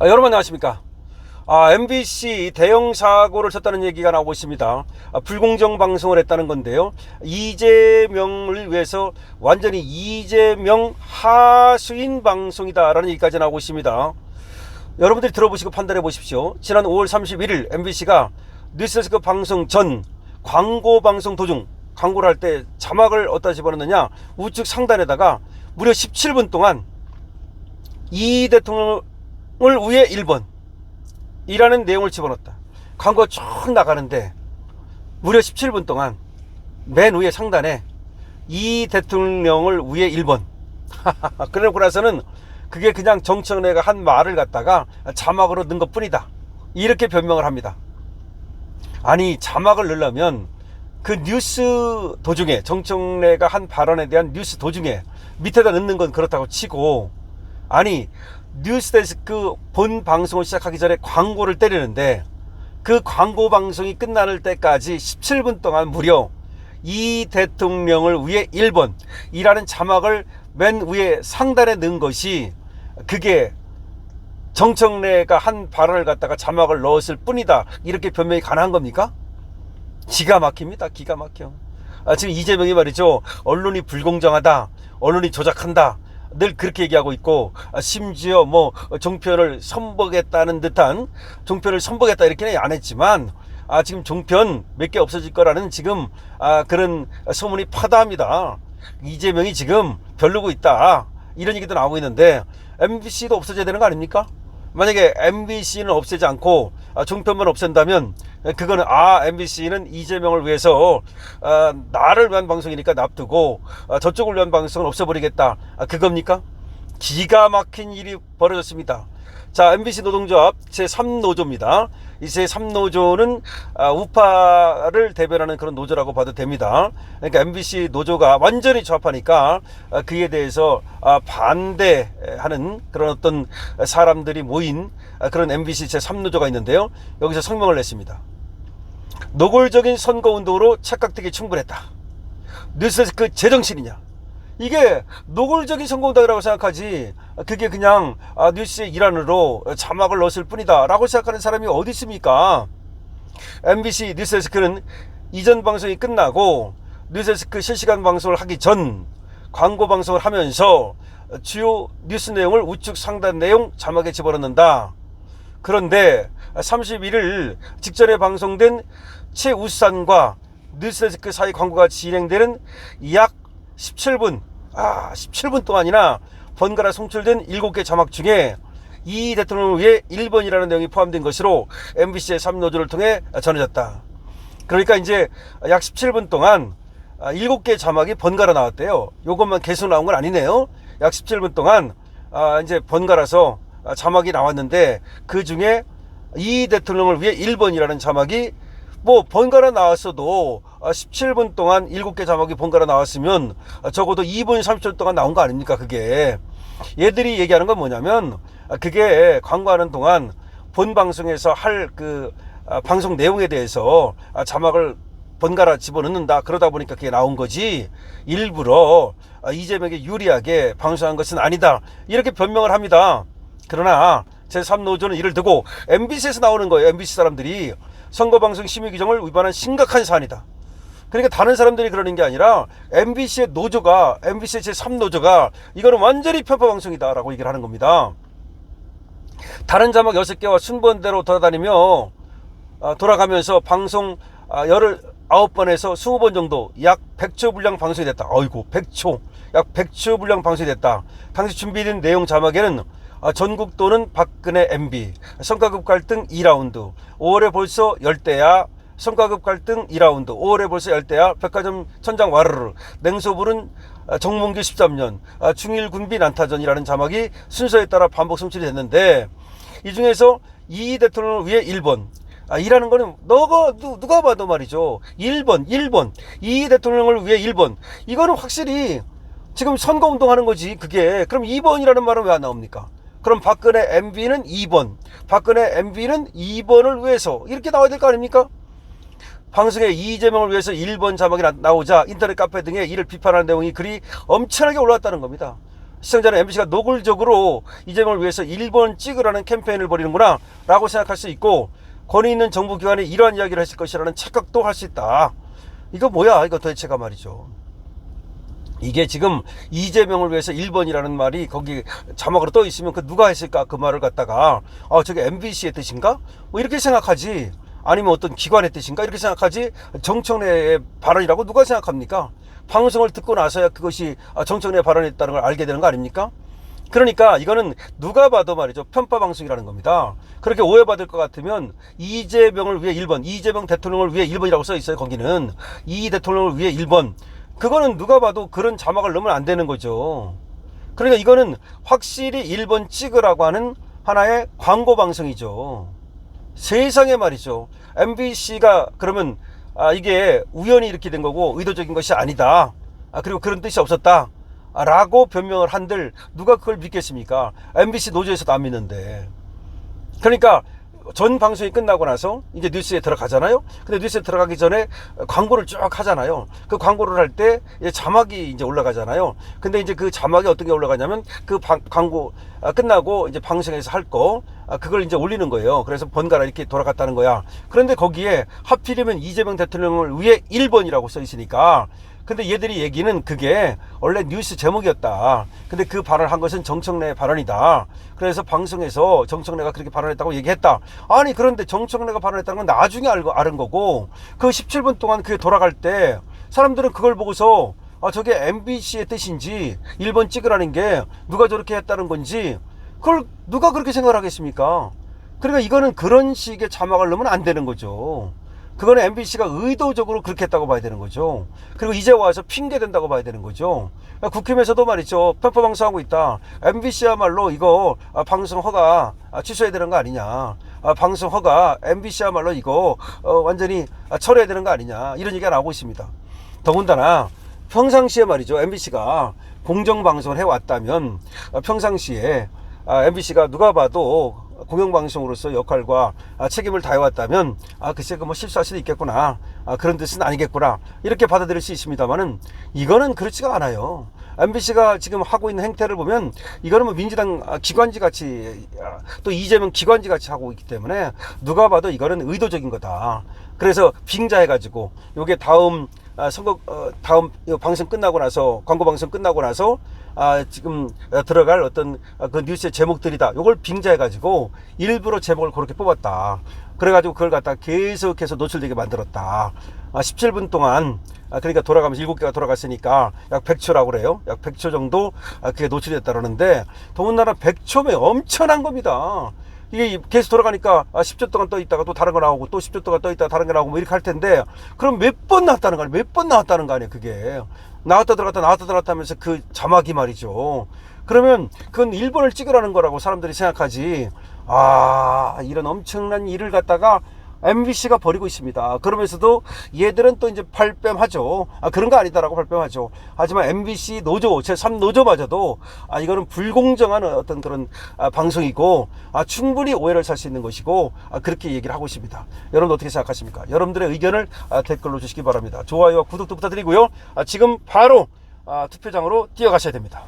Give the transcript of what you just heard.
여러분 안녕하십니까. MBC 대형 사고를 쳤다는 얘기가 나오고 있습니다. 불공정 방송을 했다는 건데요. 이재명을 위해서 완전히 이재명 하수인 방송이다라는 얘기까지 나오고 있습니다. 여러분들이 들어보시고 판단해 보십시오. 지난 5월 31일 MBC가 뉴스데스크 방송 전 광고 방송 도중 광고를 할 때 자막을 어디다 집어넣느냐, 우측 상단에다가 무려 17분 동안 이 대통령을 위해 1번 이라는 내용을 집어넣었다. 광고가 쭉 나가는데 무려 17분 동안 맨 위에 상단에 이 대통령을 위해 1번 그러고 나서는 그게 그냥 정청래가 한 말을 갖다가 자막으로 넣은 것 뿐이다, 이렇게 변명을 합니다. 아니, 자막을 넣으려면 그 뉴스 도중에, 정청래가 한 발언에 대한 뉴스 도중에 밑에다 넣는 건 그렇다고 치고, 아니 뉴스데스크 본 방송을 시작하기 전에 광고를 때리는데 그 광고 방송이 끝날 때까지 17분 동안 무려 이 대통령을 위해 1번 이라는 자막을 맨 위에 상단에 넣은 것이, 그게 정청래가 한 발언을 갖다가 자막을 넣었을 뿐이다, 이렇게 변명이 가능한 겁니까? 기가 막힙니다. 기가 막혀. 지금 이재명이 말이죠, 언론이 불공정하다, 언론이 조작한다, 늘 그렇게 얘기하고 있고, 심지어 뭐 종편을 선보겠다는 듯한, 종편을 선보겠다 이렇게는 안 했지만 지금 종편 몇 개 없어질 거라는 지금 그런 소문이 파다합니다. 이재명이 지금 별로고 있다, 이런 얘기도 나오고 있는데 MBC도 없어져야 되는 거 아닙니까? 만약에 MBC는 없애지 않고 종편만 없앤다면 그거는 MBC는 이재명을 위해서 나를 위한 방송이니까 납두고 저쪽을 위한 방송은 없애버리겠다, 그겁니까? 기가 막힌 일이 벌어졌습니다. 자, MBC 노동조합 제3노조입니다. 이 제3노조는 우파를 대변하는 그런 노조라고 봐도 됩니다. 그러니까 MBC 노조가 완전히 조합하니까 그에 대해서 반대하는 그런 어떤 사람들이 모인 그런 MBC 제3노조가 있는데요. 여기서 성명을 냈습니다. 노골적인 선거운동으로 착각되기 충분했다. 뉴스데스크 제정신이냐? 이게 노골적인 선거운동이라고 생각하지, 그게 그냥 뉴스의 일환으로 자막을 넣었을 뿐이다 라고 생각하는 사람이 어디 있습니까? MBC 뉴스데스크는 이전 방송이 끝나고 뉴스데스크 실시간 방송을 하기 전 광고 방송을 하면서 주요 뉴스 내용을 우측 상단 내용 자막에 집어넣는다. 그런데 31일 직전에 방송된 최우수산과 뉴스데스크 사이 광고가 진행되는 약 17분 동안이나 번갈아 송출된 7개 자막 중에 이 대통령을 위해 1번이라는 내용이 포함된 것으로 MBC의 3노조를 통해 전해졌다. 그러니까 이제 약 17분 동안 7개 자막이 번갈아 나왔대요. 요것만 계속 나온 건 아니네요. 약 17분 동안 이제 번갈아서 자막이 나왔는데, 그 중에 이 대통령을 위해 1번이라는 자막이 뭐 번갈아 나왔어도 17분 동안 7개 자막이 번갈아 나왔으면 적어도 2분 30초 동안 나온 거 아닙니까? 그게 얘들이 얘기하는 건 뭐냐면, 그게 광고하는 동안 본 방송에서 할 그 방송 내용에 대해서 자막을 번갈아 집어넣는다, 그러다 보니까 그게 나온 거지, 일부러 이재명에게 유리하게 방송한 것은 아니다, 이렇게 변명을 합니다. 그러나 제3노조는 이를 두고 MBC에서 나오는 거예요. MBC 사람들이 선거방송 심의 규정을 위반한 심각한 사안이다. 그러니까 다른 사람들이 그러는 게 아니라 MBC의 노조가, MBC의 제3노조가 이거는 완전히 편파 방송이다 라고 얘기를 하는 겁니다. 다른 자막 6개와 순번대로 돌아가면서 방송 19번에서 20번 정도 약 100초 분량 방송이 됐다. 어이구, 100초. 약 100초 분량 방송이 됐다. 당시 준비된 내용 자막에는 전국 또는 박근혜 MB, 성과급 갈등 2라운드, 5월에 벌써 열대야, 성과급 갈등 2라운드, 5월에 벌써 열대야, 백화점 천장 와르르, 냉소불은 정몽규 13년, 중일 군비 난타전이라는 자막이 순서에 따라 반복 송출이 됐는데, 이 중에서 이 대통령을 위해 1번, 이라는 거는 누가 봐도 말이죠, 1번, 이 대통령을 위해 1번, 이거는 확실히 지금 선거운동하는 거지, 그게. 그럼 2번이라는 말은 왜 안 나옵니까? 그럼 박근혜 MB는 2번, 박근혜 MB는 2번을 위해서, 이렇게 나와야 될 거 아닙니까? 방송에 이재명을 위해서 1번 자막이 나오자 인터넷 카페 등에 이를 비판하는 내용이 글이 엄청나게 올라왔다는 겁니다. 시청자는 MBC가 노골적으로 이재명을 위해서 1번 찍으라는 캠페인을 벌이는구나 라고 생각할 수 있고, 권위 있는 정부기관이 이러한 이야기를 했을 것이라는 착각도 할 수 있다. 이거 뭐야 이거 도대체가 말이죠. 이게 지금 이재명을 위해서 1번이라는 말이 거기 자막으로 떠 있으면 그 누가 했을까 그 말을 갖다가 저게 MBC의 뜻인가 뭐 이렇게 생각하지, 아니면 어떤 기관의 뜻인가 이렇게 생각하지, 정청래의 발언이라고 누가 생각합니까? 방송을 듣고 나서야 그것이 정청래의 발언이었다는 걸 알게 되는 거 아닙니까? 그러니까 이거는 누가 봐도 말이죠, 편파 방송이라는 겁니다. 그렇게 오해받을 것 같으면 이재명을 위해 1번, 이재명 대통령을 위해 1번이라고 써 있어요. 거기는 이 대통령을 위해 1번, 그거는 누가 봐도 그런 자막을 넣으면 안 되는 거죠. 그러니까 이거는 확실히 1번 찍으라고 하는 하나의 광고 방송이죠. 세상에 말이죠, MBC가 그러면 이게 우연히 이렇게 된 거고 의도적인 것이 아니다, 그리고 그런 뜻이 없었다 라고 변명을 한들 누가 그걸 믿겠습니까? MBC 노조에서도 안 믿는데. 그러니까 전 방송이 끝나고 나서 이제 뉴스에 들어가잖아요. 근데 뉴스에 들어가기 전에 광고를 쭉 하잖아요. 그 광고를 할 때 자막이 이제 올라가잖아요. 근데 이제 그 자막이 어떻게 올라가냐면 그 광고 끝나고 이제 방송에서 할 거 그걸 이제 올리는 거예요. 그래서 번갈아 이렇게 돌아갔다는 거야. 그런데 거기에 하필이면 이재명 대통령을 위해 1번이라고 써 있으니까, 근데 얘들이 얘기는 그게 원래 뉴스 제목이었다. 근데 그 발언을 한 것은 정청래 발언이다. 그래서 방송에서 정청래가 그렇게 발언했다고 얘기했다. 아니 그런데 정청래가 발언했다는 건 나중에 알은 거고, 그 17분 동안 그게 돌아갈 때 사람들은 그걸 보고서 저게 MBC의 뜻인지 1번 찍으라는 게 누가 저렇게 했다는 건지 그걸 누가 그렇게 생각을 하겠습니까? 그러니까 이거는 그런 식의 자막을 넣으면 안 되는 거죠. 그거는 MBC가 의도적으로 그렇게 했다고 봐야 되는 거죠. 그리고 이제 와서 핑계 된다고 봐야 되는 거죠. 국힘에서도 말이죠, 편파 방송하고 있다. MBC야말로 이거 방송 허가 취소해야 되는 거 아니냐. 방송 허가 MBC야말로 이거 완전히 철회해야 되는 거 아니냐. 이런 얘기가 나오고 있습니다. 더군다나 평상시에 말이죠, MBC가 공정방송을 해왔다면 평상시에 MBC가 누가 봐도 공영방송으로서 역할과 책임을 다해왔다면 글쎄 뭐 실수할 수도 있겠구나, 그런 뜻은 아니겠구나 이렇게 받아들일 수 있습니다만은 이거는 그렇지가 않아요. MBC가 지금 하고 있는 행태를 보면 이거는 뭐 민주당 기관지 같이 또 이재명 기관지 같이 하고 있기 때문에 누가 봐도 이거는 의도적인 거다. 그래서 빙자해가지고 요게 다음 선거 다음 방송 끝나고 나서, 광고 방송 끝나고 나서 지금 들어갈 어떤 그 뉴스의 제목들이다. 요걸 빙자해가지고 일부러 제목을 그렇게 뽑았다. 그래가지고 그걸 갖다 계속해서 노출되게 만들었다. 17분 동안 그러니까 돌아가면서 7개가 돌아갔으니까 약 100초라고 그래요. 약 100초 정도 그게 노출이 됐다 그러는데, 더군다나 100초면 엄청난 겁니다. 이게 계속 돌아가니까 10초 동안 떠 있다가 또 다른 거 나오고 또 10초 동안 떠 있다가 다른 거 나오고 뭐 이렇게 할 텐데, 그럼 몇 번 나왔다는 거 아니에요? 몇 번 나왔다는 거 아니에요? 그게 나왔다 들어갔다 나왔다 들어갔다 하면서 그 자막이 말이죠. 그러면 그건 1번을 찍으라는 거라고 사람들이 생각하지, 이런 엄청난 일을 갖다가 MBC가 벌이고 있습니다. 그러면서도 얘들은 또 이제 발뺌하죠. 그런 거 아니다라고 발뺌하죠. 하지만 MBC 노조, 제3노조마저도 이거는 불공정한 어떤 그런 방송이고 충분히 오해를 살 수 있는 것이고 그렇게 얘기를 하고 있습니다. 여러분 어떻게 생각하십니까? 여러분들의 의견을 댓글로 주시기 바랍니다. 좋아요와 구독도 부탁드리고요. 지금 바로 투표장으로 뛰어가셔야 됩니다.